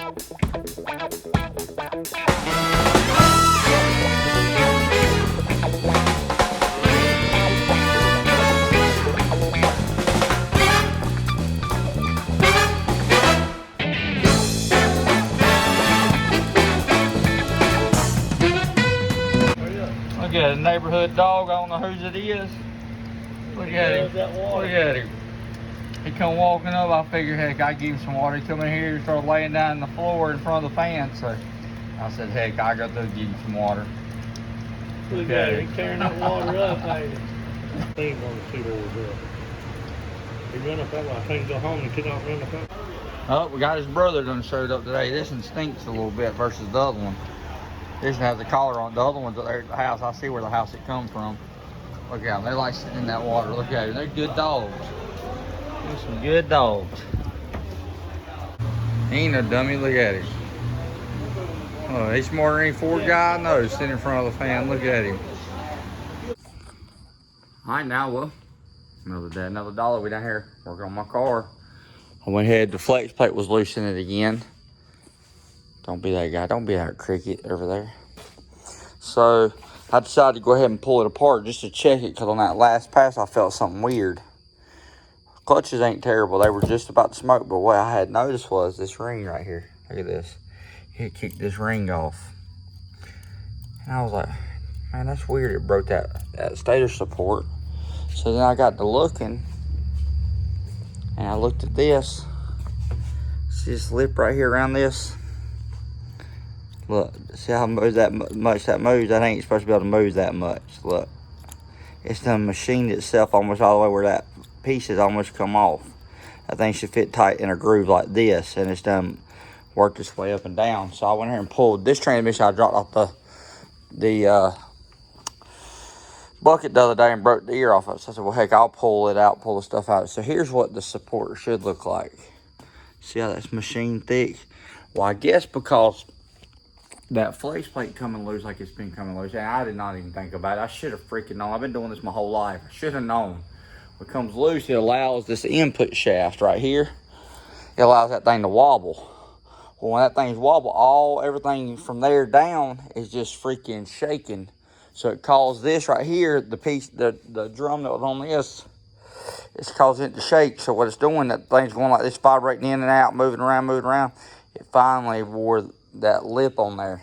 Look at a neighborhood dog. I don't know whose it is. Look at him. Look at him. He come walking up. I figured, heck, I give him some water. He come in here and started laying down on the floor in front of the fan. So I said, heck, I go through and give him some water. Look at him tearing that water up, baby. Thing on the two doors up. He run up that way. I think go home and took off running up that. Oh, we got his brother done showed up today. This one stinks a little bit versus the other one. This one has the collar on. The other one's there at the house. I see where the house it come from. Look at them. They like sitting in that water. Look at them. They're good dogs. They're some good dogs. He ain't no dummy. Look at him. Oh, he's smarter than any Ford guy I know sitting in front of the fan. Look at him. All right, now, well, another day, another dollar. We down here working on my car. I went ahead. The flex plate was loose in it again. Don't be that guy. Don't be that cricket over there. So I decided to go ahead and pull it apart just to check it, because on that last pass I felt something weird. Clutches ain't terrible. They were just about to smoke, but what I had noticed was this ring right here. Look at this. It kicked this ring off. And I was like, man, that's weird. It broke that stator support. So then I got to looking, and I looked at this. See this lip right here around this? Look, see how much that moves? That ain't supposed to be able to move that much. Look, it's done machined itself almost all the way where that piece has almost come off. That thing should fit tight in a groove like this, and it's done worked its way up and down. So I went here and pulled this transmission. I dropped off the bucket the other day and broke the ear off of it. So I said, well, heck, I'll pull it out, pull the stuff out. So here's what the support should look like. See how that's machined thick? Well, I guess because that flex plate coming loose like it's been coming loose, and I did not even think about it. I should have freaking known. I've been doing this my whole life. I should have known. When it comes loose, it allows this input shaft right here. It allows that thing to wobble. Well, when that thing's wobble, everything from there down is just freaking shaking. So it caused this right here, the piece, the drum that was on this, it's causing it to shake. So what it's doing, that thing's going like this, vibrating in and out, moving around. It finally wore that lip on there,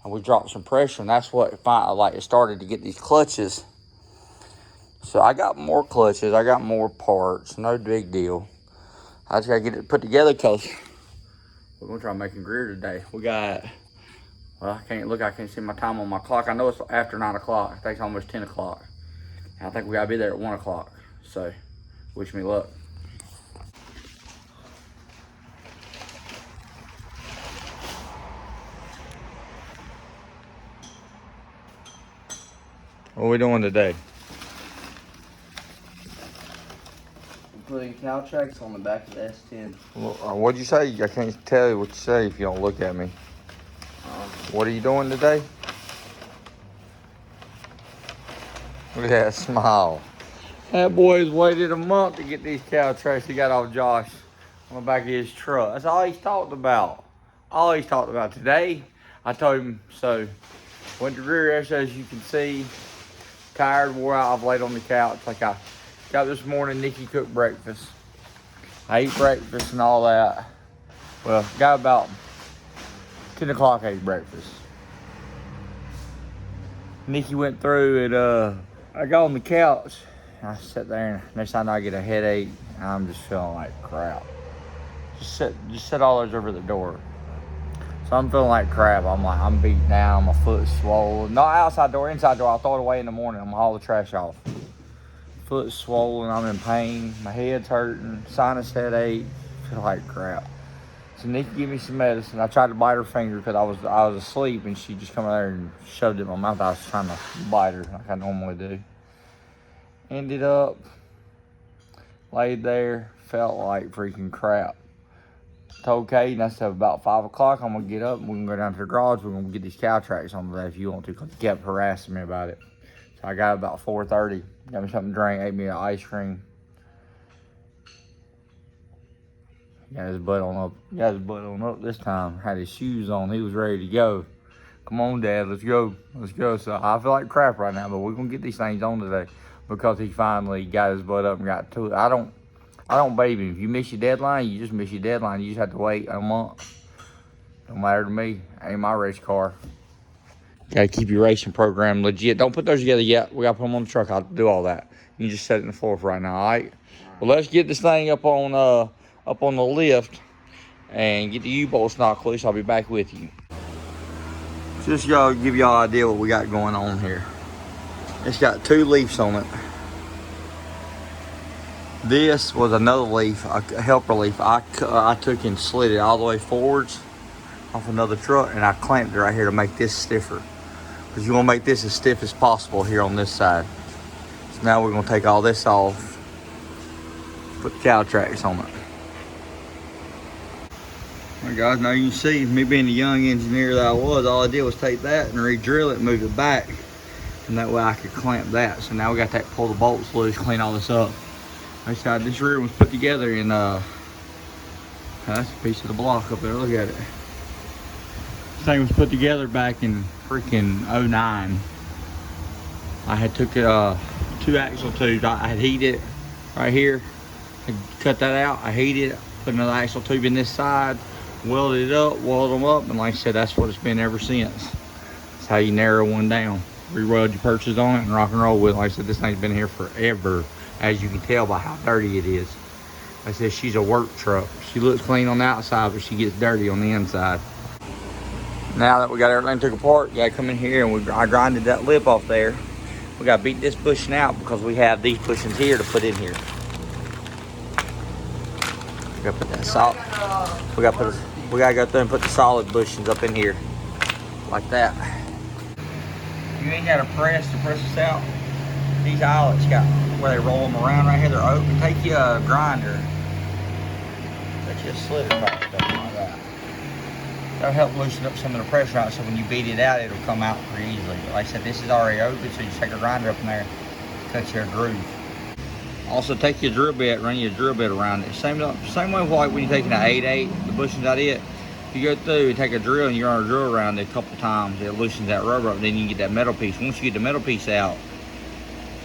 and we dropped some pressure, and that's what it started to get these clutches. So I got more clutches, I got more parts, no big deal. I just gotta get it put together, because we're gonna try making Greer today. We got, well, I can't see my time on my clock. I know it's after 9 o'clock. I think it's almost 10 o'clock. I think we gotta be there at 1 o'clock. So wish me luck. What are we doing today? We're putting caltracs on the back of the S10. What'd you say? I can't tell you what you say if you don't look at me. What are you doing today? Look at that smile. That boy's waited a month to get these caltracs he got off Josh on the back of his truck. That's all he's talked about. All he's talked about today. I told him, so went to Greer yesterday, as you can see. Tired, wore out, I've laid on the couch. Like I got this morning, Nikki cooked breakfast. I ate breakfast and all that. Well, got about 10 o'clock, I ate breakfast. Nikki went through and I got on the couch. And I sat there, and next time I get a headache, I'm just feeling like crap. Just set all those over the door. So I'm feeling like crap. I'm beat down, my foot's swollen. Not outside door, inside door. I'll throw it away in the morning. I'm gonna haul the trash off. Foot's swollen, I'm in pain, my head's hurting, sinus headache, feel like crap. So Nikki gave me some medicine. I tried to bite her finger because I was asleep, and she just come out there and shoved it in my mouth. I was trying to bite her like I normally do. Ended up, laid there, felt like freaking crap. Told Kaidyn, I said about 5 o'clock, I'm gonna get up and we're gonna go down to the garage. We're gonna get these caltracs on today if you want to, because he kept harassing me about it. So I got about 4:30, got me something to drink, ate me an ice cream. Got his butt on up. Got his butt on up this time. Had his shoes on. He was ready to go. Come on, Dad. Let's go. Let's go. So I feel like crap right now, but we're gonna get these things on today because he finally got his butt up and got to it. I don't baby. If you miss your deadline, you just miss your deadline. You just have to wait a month. Don't matter to me. Ain't my race car. Gotta keep your racing program legit. Don't put those together yet. We gotta put them on the truck. I'll do all that. You just set it in the floor for right now, all right? Well, let's get this thing up on the lift and get the U-bolts knocked loose. I'll be back with you. Just give y'all an idea what we got going on here. It's got 2 leafs on it. This was another leaf, a helper leaf. I took and slid it all the way forwards off another truck, and I clamped it right here to make this stiffer. Because you want to make this as stiff as possible here on this side. So now we're going to take all this off, put the caltracs on it. Well, guys, now you can see, me being the young engineer that I was, all I did was take that and re-drill it and move it back. And that way I could clamp that. So now we got that, pull the bolts loose, clean all this up. Like I said, this rear was put together in, that's a piece of the block up there, look at it. This thing was put together back in freaking 09. I had took 2 axle tubes, I had heated it right here, I cut that out, I heated it, put another axle tube in this side, welded it up, welded them up, and like I said, that's what it's been ever since. That's how you narrow one down. Re-weld your purchase on it and rock and roll with it. Like I said, this thing's been here forever, as you can tell by how dirty it is. Like I said, she's a work truck. She looks clean on the outside, but she gets dirty on the inside. Now that we got everything took apart, you gotta come in here and I grinded that lip off there. We gotta beat this bushing out because we have these bushings here to put in here. We gotta put that solid. We gotta go through and put the solid bushings up in here, like that. You ain't gotta press to press this out. These eyelets got where they roll them around right here. They're open. Take you a grinder. Let you slit it back like that. That'll help loosen up some of the pressure out, so when you beat it out, it'll come out pretty easily. But like I said, this is already open, so you just take a grinder up in there, cut your groove. Also, take your drill bit, run your drill bit around it. Same way like when you're taking an 8/8, the bushings out of it. If you go through and take a drill and you run a drill around it a couple times, it loosens that rubber up, then you can get that metal piece. Once you get the metal piece out,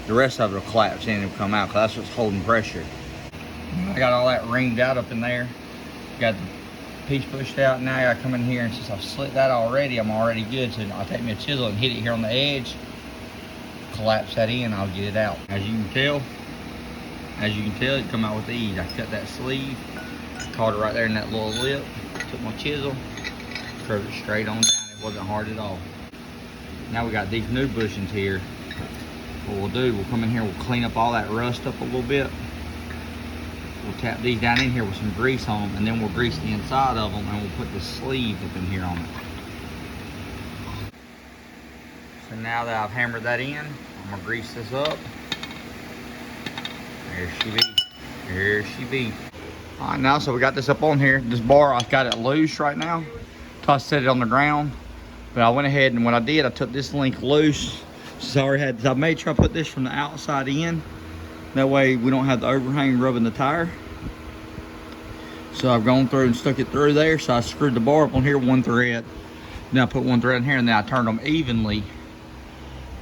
the rest of it will collapse in and come out, because that's what's holding pressure. I got all that ringed out up in there. Got the piece pushed out. Now I come in here, and since I've slit that already, I'm already good. So I'll take me a chisel and hit it here on the edge, collapse that in, I'll get it out. As you can tell, it come out with ease. I cut that sleeve, caught it right there in that little lip, took my chisel, curved it straight on down. It wasn't hard at all. Now we got these new bushings here. What we'll do, we'll come in here, we'll clean up all that rust up a little bit. We'll tap these down in here with some grease on them, and then we'll grease the inside of them, and we'll put the sleeve up in here on it. So now that I've hammered that in, I'm gonna grease this up. There she be. There she be. All right, now, so we got this up on here. This bar, I've got it loose right now. So I set it on the ground. But I went ahead, and what I did, I took this link loose. So I made sure I put this from the outside in. That way we don't have the overhang rubbing the tire. So I've gone through and stuck it through there. So I screwed the bar up on here, 1 thread. Then I put 1 thread in here, and then I turned them evenly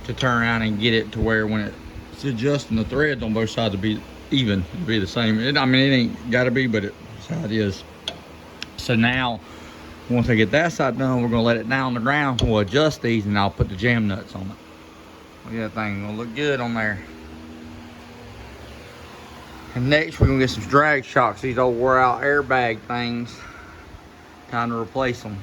to turn around and get it to where when it's adjusting the threads on both sides to be even, it'll be the same. I mean, it ain't gotta be, but it's how it is. So now, once I get that side done, we're gonna let it down on the ground. We'll adjust these, and I'll put the jam nuts on it. Look at that thing, gonna look good on there. And next, we're gonna get some drag shocks, these old wore out airbag things. Time to replace them.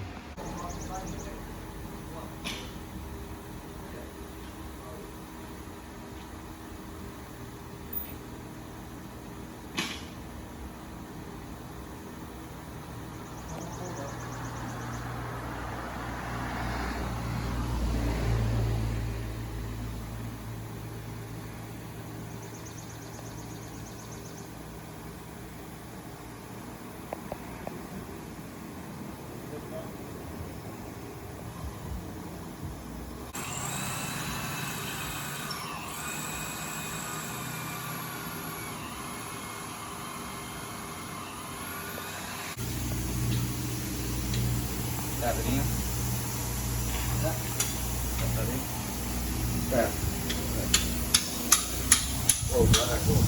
Tap it in. Tap that in. Tap. Whoa, back. Whoa.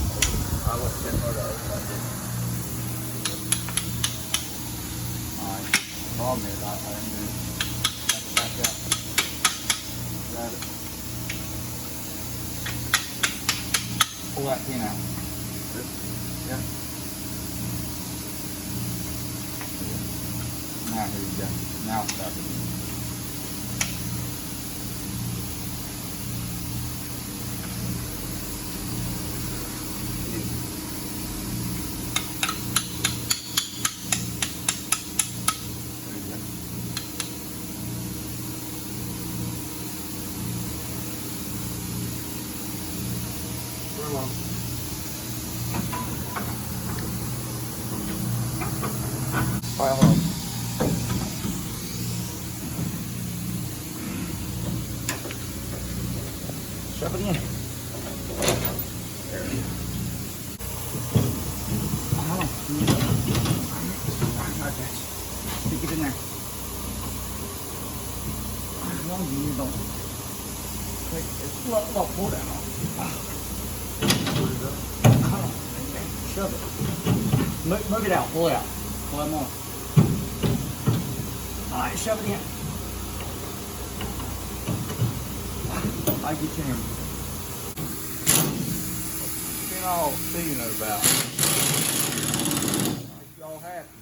I let that motor open like this. Alright. The problem is I didn't do it. Have to back out. Grab it. Pull that pin out. Yeah. Now here you go. Now start it. Alright, hold on. Shove it in. There it is. Hold on. Okay. Stick it in there. As long as you don't take it. Pull that off. Hold on. Shove it. Move it out. Pull it out. Pull that more. Alright, shove it in. I get you in. Been all seeing about. Make you all happy.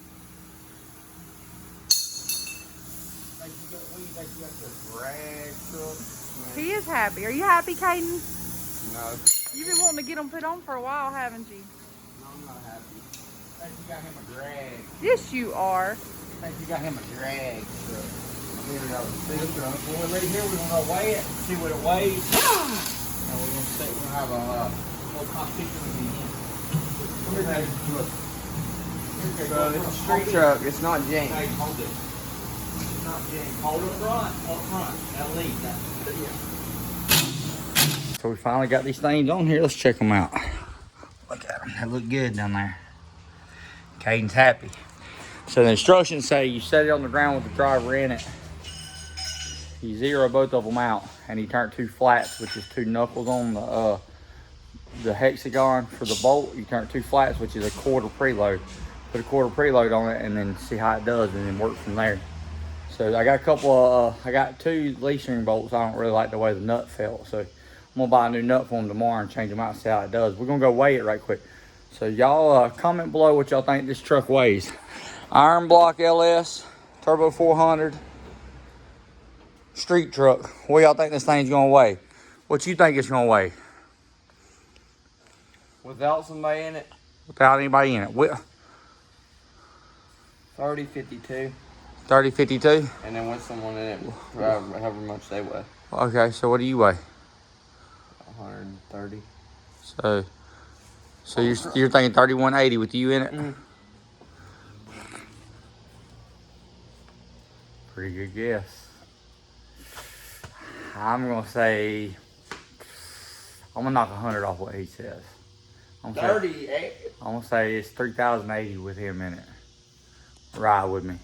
Think you got the drag truck? He is happy. Are you happy, Kaidyn? No. You've been wanting to get them put on for a while, haven't you? No, I'm not happy. Think you got him a drag. Yes, you are. Think you got him a drag truck. Here we go. See the truck. When we leave here, we're gonna go weigh it, see what it weighs. And we're gonna see, we're gonna have a little competition with the end. Come here, Kaidyn. Look. Bro, it's a street truck. It's not James. Hey, hold it. It's not James. Hold up front. At least. So we finally got these things on here. Let's check them out. Look at them. They look good down there. Kaidyn's happy. So the instructions say you set it on the ground with the driver in it. You zero both of them out, and you turn 2 flats, which is 2 knuckles on the hexagon for the bolt. You turn 2 flats, which is a quarter preload. Put a quarter preload on it, and then see how it does, and then work from there. So I got a couple of, I got 2 leaf string bolts. I don't really like the way the nut felt, so I'm gonna buy a new nut for them tomorrow and change them out and see how it does. We're gonna go weigh it right quick. So y'all comment below what y'all think this truck weighs. Iron block LS, turbo 400, street truck. What y'all think this thing's gonna weigh? What you think it's gonna weigh? Without somebody in it, Without anybody in it. 30, 52. 30, 52? And then with someone in it, however much they weigh. Okay, so what do you weigh? 130. So you're thinking 3180 with you in it? Mm. Pretty good guess. I'm gonna say, I'm gonna knock 100 off what he says. I'm gonna 38. I'm gonna say it's 3080 with him in it. Ride with me.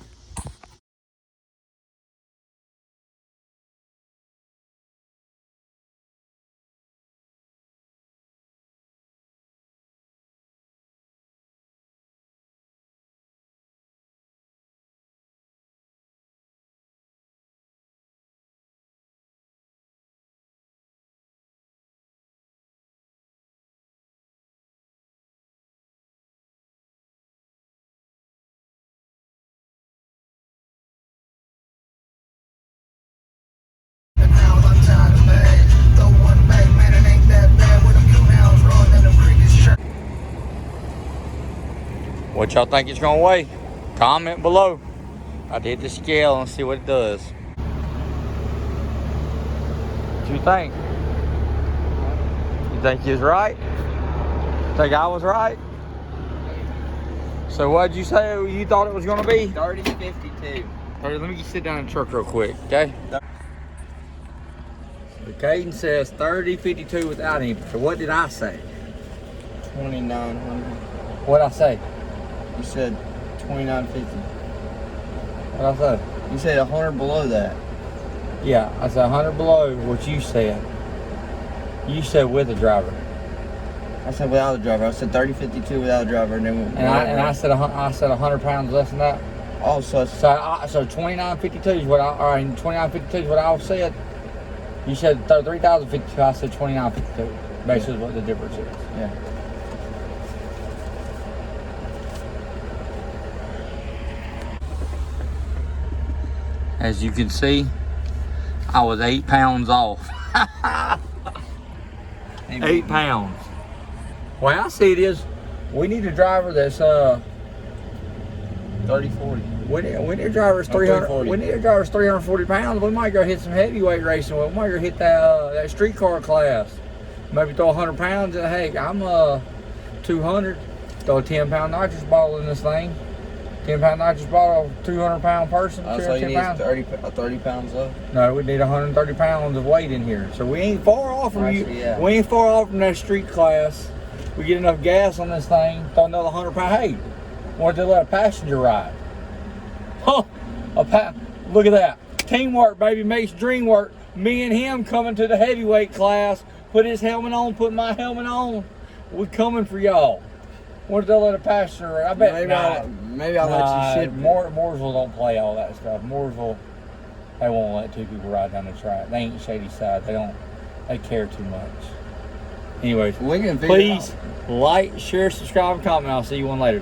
What y'all think it's gonna weigh? Comment below. I did the scale and see what it does. What you think? You think you was right? Think I was right? So what'd you say you thought it was gonna be? 30, 52. Let me sit down in the truck real quick, okay? So Kaidyn says 3052 without him. So what did I say? 2900. What'd I say? You said 2950. What'd I say? You said 100 below that. Yeah, I said 100 below what you said. You said with a driver. I said without a driver. I said 3052 without a driver, and then I said 100 pounds less than that. Oh, so So 2952 is what I 2952 is what I said. You said 3052. I said 2952. Basically, what the difference is. yeah. As you can see, I was 8 pounds off. 8 pounds. Way I see it is, we need a driver that's 3040. we need a driver that's 300. 340. We need a driver that's 340 pounds. We might go hit some heavyweight racing. We might go hit that streetcar class. Maybe throw 100 pounds. And hey, I'm 200. Throw a 10-pound nitrous bottle in this thing. 10-pound nitrous bottle, 200-pound person. So you 210 need pounds. 30 pounds left. No, we need 130 pounds of weight in here. So we ain't far off from you. Actually, yeah. We ain't far off from that street class. We get enough gas on this thing, throw another 100 pounds. Hey, wanted to let a passenger ride. Huh? Look at that. Teamwork, baby, makes dream work. Me and him coming to the heavyweight class. Put his helmet on, put my helmet on. We coming for y'all. Wanted to let a passenger ride. I bet Maybe I'll let you shit. Mooresville don't play all that stuff. Mooresville, they won't let two people ride down the track. They ain't Shady Side. They care too much. Anyways, We can figure it out. please like, share, subscribe, and comment. I'll see you one later.